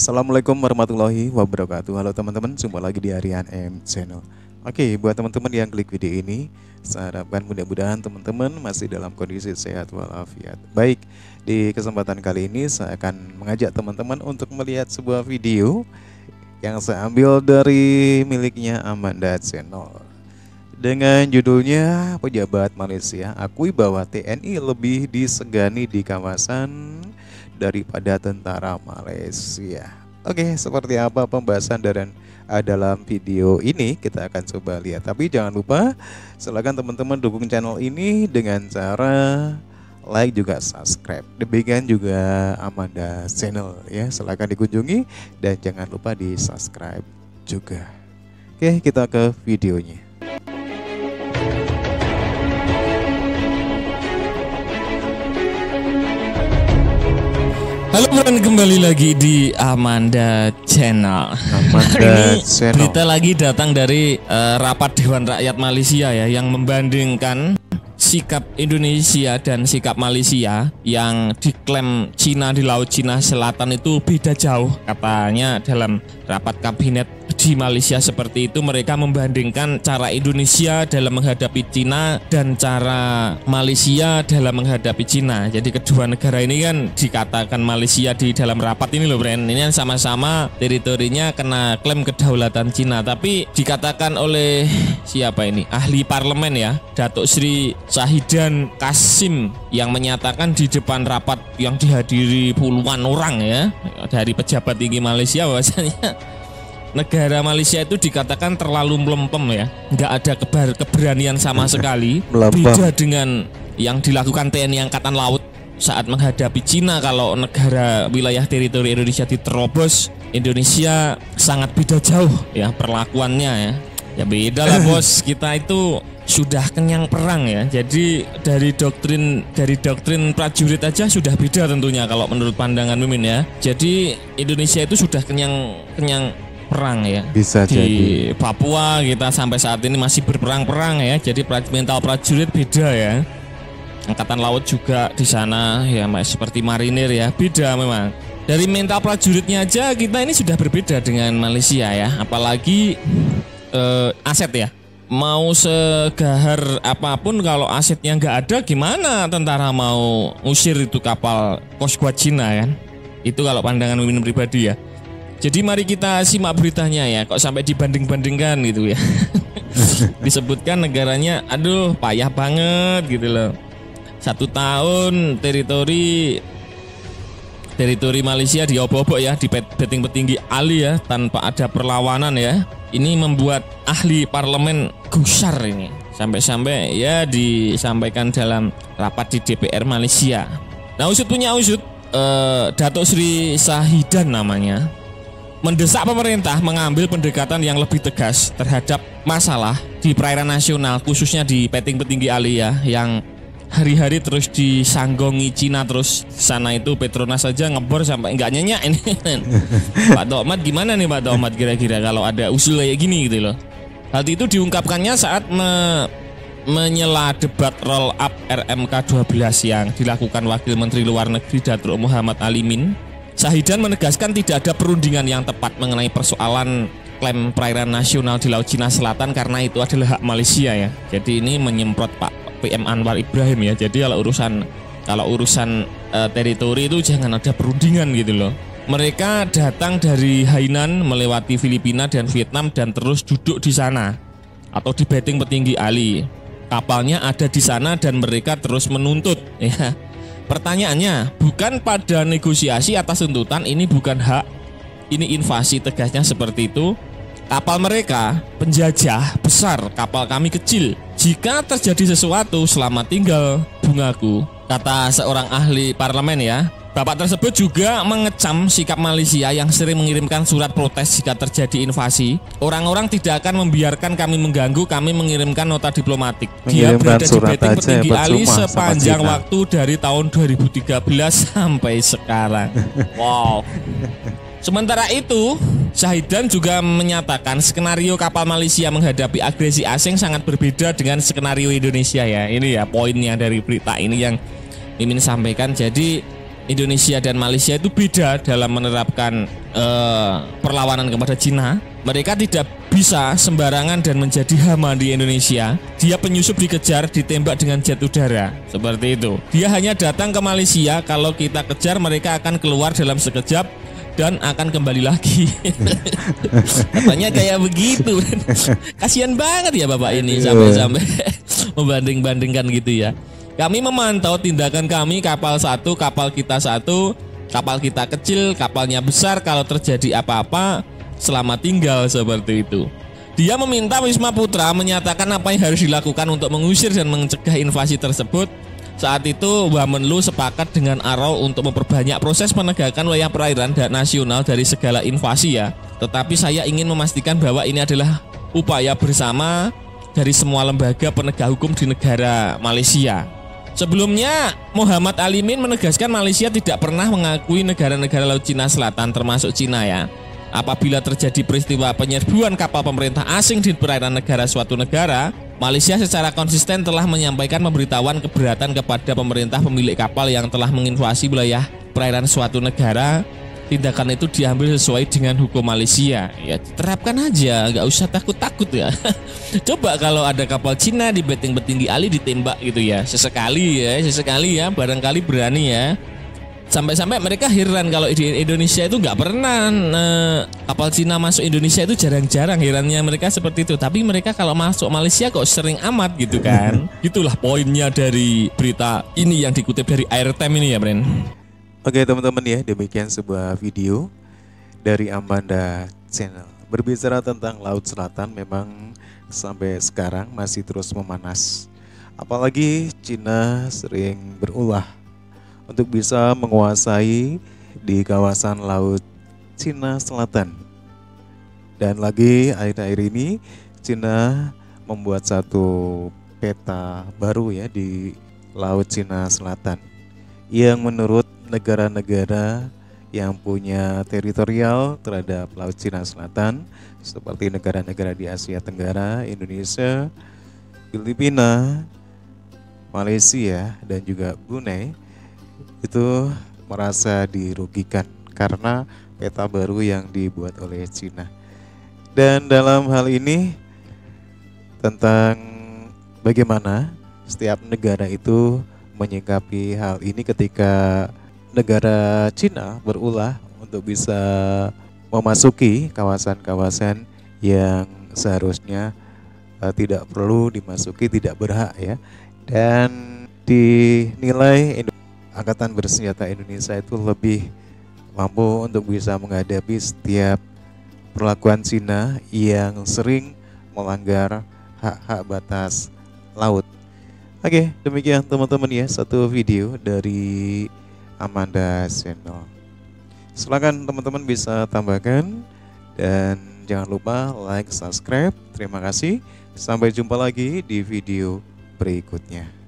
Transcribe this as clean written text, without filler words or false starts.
Assalamualaikum warahmatullahi wabarakatuh. Halo teman-teman, jumpa lagi di Aryan M Channel. Oke, buat teman-teman yang klik video ini, saya harapkan mudah-mudahan teman-teman masih dalam kondisi sehat walafiat. Baik, di kesempatan kali ini saya akan mengajak teman-teman untuk melihat sebuah video yang saya ambil dari miliknya Amanda Channel dengan judulnya Pejabat Malaysia akui bahwa TNI lebih disegani di kawasan daripada tentara Malaysia. Oke, seperti apa pembahasan dalam video ini kita akan coba lihat. Tapi jangan lupa silakan teman-teman dukung channel ini dengan cara like juga subscribe. Demikian juga Amanda Channel ya, silakan dikunjungi dan jangan lupa di subscribe juga. Oke, kita ke videonya. Halo friend, kembali lagi di Amanda Channel. Hari ini berita lagi datang dari rapat Dewan Rakyat Malaysia ya, yang membandingkan sikap Indonesia dan sikap Malaysia yang diklaim Cina di Laut Cina Selatan itu beda jauh. Katanya dalam rapat kabinet di Malaysia seperti itu, mereka membandingkan cara Indonesia dalam menghadapi Cina dan cara Malaysia dalam menghadapi Cina. Jadi kedua negara ini kan dikatakan Malaysia di dalam rapat ini loh friend, ini kan sama-sama teritorinya kena klaim kedaulatan Cina. Tapi dikatakan oleh siapa ini, ahli parlemen ya, Datuk Sri Shahidan Kasim, yang menyatakan di depan rapat yang dihadiri puluhan orang ya dari pejabat tinggi Malaysia, bahwasanya negara Malaysia itu dikatakan terlalu melempem ya, nggak ada keberanian sama sekali. Beda dengan yang dilakukan TNI Angkatan Laut saat menghadapi Cina. Kalau negara wilayah teritori Indonesia diterobos, Indonesia sangat beda jauh ya perlakuannya ya. Ya beda lah bos, kita itu sudah kenyang perang ya. Jadi dari doktrin prajurit aja sudah beda tentunya kalau menurut pandangan Mimin ya. Jadi Indonesia itu sudah kenyang perang ya. Bisa di jadi Papua kita sampai saat ini masih berperang ya. Jadi mental prajurit beda ya. Angkatan Laut juga di sana ya, seperti marinir ya, beda memang. Dari mental prajuritnya aja kita ini sudah berbeda dengan Malaysia ya. Apalagi aset ya. Mau segahar apapun kalau asetnya nggak ada, gimana tentara mau usir itu kapal Coast Guard Cina kan? Itu kalau pandangan Mimin pribadi ya. Jadi mari kita simak beritanya ya, kok sampai dibanding-bandingkan gitu ya. Disebutkan negaranya, aduh payah banget gitu loh. 1 tahun teritori Malaysia diobok-obok ya, di betting petinggi Ali ya, tanpa ada perlawanan ya. Ini membuat ahli parlemen gusar ini. Sampai-sampai ya disampaikan dalam rapat di DPR Malaysia. Nah usut punya usut, Datuk Sri Shahidan namanya, mendesak pemerintah mengambil pendekatan yang lebih tegas terhadap masalah di perairan nasional, khususnya di betting petinggi Ali ya, yang hari-hari terus disanggongi Cina. Terus sana itu Petronas saja ngebor sampai nggak nyenyak ini. Pak Dokmat gimana nih Pak Dokmat, kira-kira kalau ada usul kayak gini gitu loh. Hal itu diungkapkannya saat menyela debat roll up RMK 12 yang dilakukan Wakil Menteri Luar Negeri Datuk Muhammad Alimin. Shahidan menegaskan tidak ada perundingan yang tepat mengenai persoalan klaim perairan nasional di Laut Cina Selatan karena itu adalah hak Malaysia ya. Jadi ini menyemprot Pak PM Anwar Ibrahim ya. Jadi kalau urusan teritori itu jangan ada perundingan gitu loh. Mereka datang dari Hainan melewati Filipina dan Vietnam dan terus duduk di sana atau di betting petinggi Ali. Kapalnya ada di sana dan mereka terus menuntut ya. Pertanyaannya, bukan pada negosiasi atas tuntutan, ini bukan hak, ini invasi, tegasnya seperti itu. Kapal mereka penjajah besar, kapal kami kecil. Jika terjadi sesuatu, selamat tinggal bungaku, kata seorang ahli parlemen ya. Bapak tersebut juga mengecam sikap Malaysia yang sering mengirimkan surat protes jika terjadi invasi. Orang-orang tidak akan membiarkan kami mengganggu, kami mengirimkan nota diplomatik. Dia berada di betting petinggi Ali sepanjang waktu dari tahun 2013 sampai sekarang. Wow. Sementara itu, Shahidan juga menyatakan skenario kapal Malaysia menghadapi agresi asing sangat berbeda dengan skenario Indonesia ya. Ini ya poinnya dari berita ini yang Mimin sampaikan. Jadi Indonesia dan Malaysia itu beda dalam menerapkan perlawanan kepada Cina, mereka tidak bisa sembarangan dan menjadi hama di Indonesia. Dia penyusup dikejar, ditembak dengan jet udara, seperti itu. Dia hanya datang ke Malaysia, kalau kita kejar mereka akan keluar dalam sekejap dan akan kembali lagi. Katanya kayak begitu. Kasihan banget ya Bapak ini sampai-sampai membanding-bandingkan gitu ya. Kami memantau tindakan kami, kapal satu, kapal kita satu, kapal kita kecil, kapalnya besar, kalau terjadi apa-apa selamat tinggal, seperti itu. Dia meminta Wisma Putra menyatakan apa yang harus dilakukan untuk mengusir dan mencegah invasi tersebut. Saat itu Wamenlu sepakat dengan Arau untuk memperbanyak proses penegakan wilayah perairan dan nasional dari segala invasi ya. Tetapi saya ingin memastikan bahwa ini adalah upaya bersama dari semua lembaga penegak hukum di negara Malaysia. Sebelumnya, Muhammad Alimin menegaskan Malaysia tidak pernah mengakui negara-negara Laut Cina Selatan termasuk Cina ya. Apabila terjadi peristiwa penyerbuan kapal pemerintah asing di perairan negara suatu negara, Malaysia secara konsisten telah menyampaikan pemberitahuan keberatan kepada pemerintah pemilik kapal yang telah menginvasi wilayah perairan suatu negara. Tindakan itu diambil sesuai dengan hukum Malaysia. Ya terapkan aja, nggak usah takut-takut ya. Coba kalau ada kapal Cina di beting-betinggi Ali ditembak gitu ya, sesekali ya, barangkali berani ya. Sampai-sampai mereka heran kalau di Indonesia itu nggak pernah kapal Cina masuk Indonesia, itu jarang-jarang, herannya mereka seperti itu. Tapi mereka kalau masuk Malaysia kok sering amat gitu kan. Itulah poinnya dari berita ini yang dikutip dari Airtime ini ya Bren. Oke teman-teman ya, demikian sebuah video dari Amanda Channel. Berbicara tentang Laut Selatan memang sampai sekarang masih terus memanas. Apalagi Cina sering berulah untuk bisa menguasai di kawasan Laut Cina Selatan. Dan lagi akhir-akhir ini Cina membuat satu peta baru ya di Laut Cina Selatan yang menurut negara-negara yang punya teritorial terhadap Laut Cina Selatan seperti negara-negara di Asia Tenggara, Indonesia, Filipina, Malaysia, dan juga Brunei itu merasa dirugikan karena peta baru yang dibuat oleh Cina. Dan dalam hal ini tentang bagaimana setiap negara itu menyikapi hal ini ketika negara Cina berulah untuk bisa memasuki kawasan-kawasan yang seharusnya tidak perlu dimasuki, tidak berhak ya. Dan dinilai Angkatan Bersenjata Indonesia itu lebih mampu untuk bisa menghadapi setiap perlakuan Cina yang sering melanggar hak-hak batas laut. Oke, demikian teman-teman ya, satu video dari Amanda Channel. Silakan teman-teman bisa tambahkan dan jangan lupa like, subscribe. Terima kasih. Sampai jumpa lagi di video berikutnya.